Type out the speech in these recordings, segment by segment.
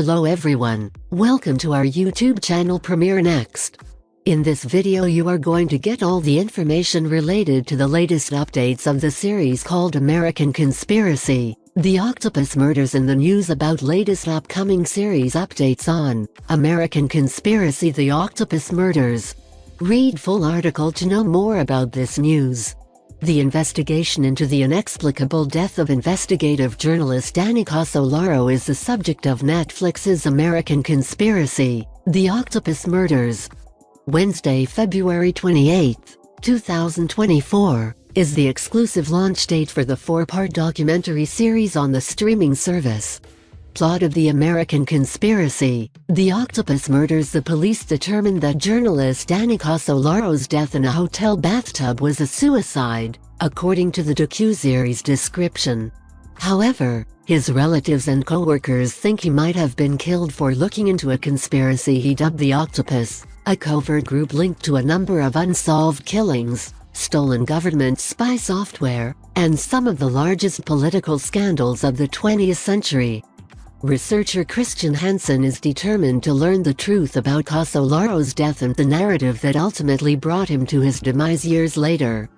Hello everyone, welcome to our YouTube channel Premiere Next. In this video you are going to get all the information related to the latest updates of the series called American Conspiracy, the octopus murders and the news about latest upcoming series updates on American Conspiracy the Octopus Murders. Read full article to know more about this news. The investigation into the inexplicable death of investigative journalist Danny Casolaro is the subject of Netflix's American Conspiracy, the Octopus Murders. Wednesday, February 28, 2024, is the exclusive launch date for the four-part documentary series on the streaming service. Plot of the American Conspiracy, the Octopus Murders. The police determined that journalist Danny Casolaro's death in a hotel bathtub was a suicide, according to the docuseries description. However, his relatives and co-workers think he might have been killed for looking into a conspiracy he dubbed the Octopus, a covert group linked to a number of unsolved killings, stolen government spy software, and some of the largest political scandals of the 20th century. Researcher Christian Hansen is determined to learn the truth about Casolaro's death and the narrative that ultimately brought him to his demise years later.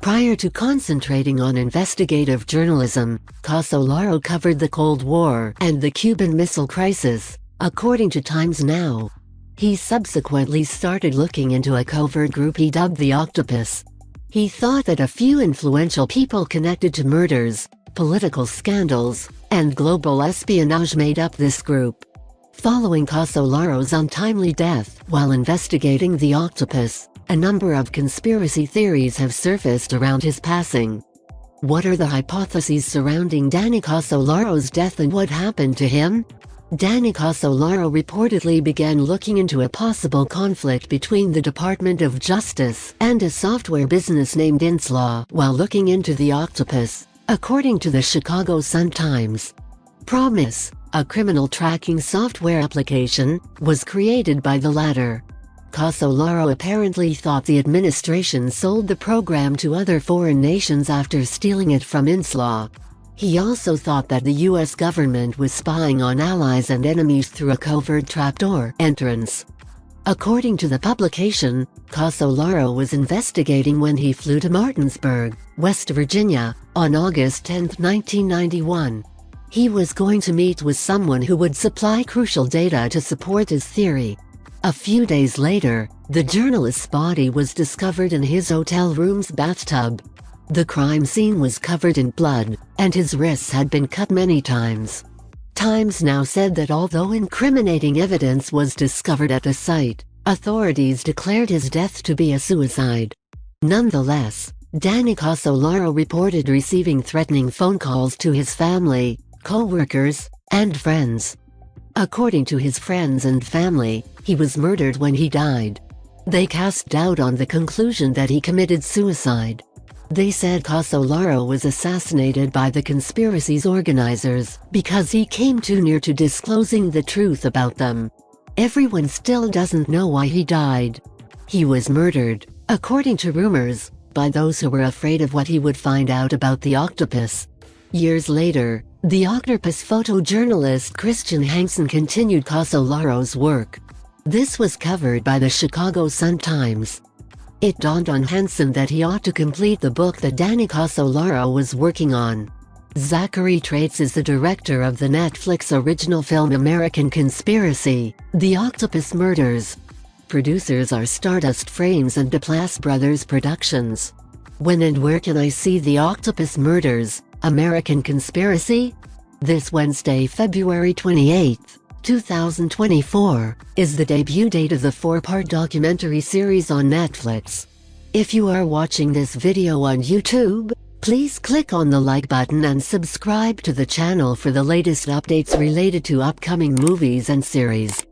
Prior to concentrating on investigative journalism, Casolaro covered the Cold War and the Cuban Missile Crisis, according to Times Now. He subsequently started looking into a covert group he dubbed the Octopus. He thought that a few influential people connected to murders, political scandals, and global espionage made up this group. Following Casolaro's untimely death while investigating the Octopus, a number of conspiracy theories have surfaced around his passing. What are the hypotheses surrounding Danny Casolaro's death and what happened to him? Danny Casolaro reportedly began looking into a possible conflict between the Department of Justice and a software business named Inslaw while looking into the Octopus, according to the Chicago Sun-Times. Promise, a criminal tracking software application, was created by the latter. Casolaro apparently thought the administration sold the program to other foreign nations after stealing it from Inslaw. He also thought that the U.S. government was spying on allies and enemies through a covert trapdoor entrance. According to the publication, Casolaro was investigating when he flew to Martinsburg, West Virginia, on August 10, 1991. He was going to meet with someone who would supply crucial data to support his theory. A few days later, the journalist's body was discovered in his hotel room's bathtub. The crime scene was covered in blood, and his wrists had been cut many times. Times Now said that although incriminating evidence was discovered at the site, authorities declared his death to be a suicide. Nonetheless, Danny Casolaro reported receiving threatening phone calls to his family, co-workers, and friends. According to his friends and family, he was murdered when he died. They cast doubt on the conclusion that he committed suicide. They said Casolaro was assassinated by the conspiracy's organizers because he came too near to disclosing the truth about them. Everyone still doesn't know why he died. He was murdered, according to rumors, by those who were afraid of what he would find out about the octopus. Years later, the octopus photojournalist Christian Hansen continued Casolaro's work. This was covered by the Chicago Sun-Times. It dawned on Hansen that he ought to complete the book that Danny Casolaro was working on. Zachary Traitz is the director of the Netflix original film American Conspiracy, The Octopus Murders. Producers are Stardust Frames and Duplass Brothers Productions. When and where can I see The Octopus Murders, American Conspiracy? This Wednesday, February 28, 2024, is the debut date of the four-part documentary series on Netflix. If you are watching this video on YouTube, please click on the like button and subscribe to the channel for the latest updates related to upcoming movies and series.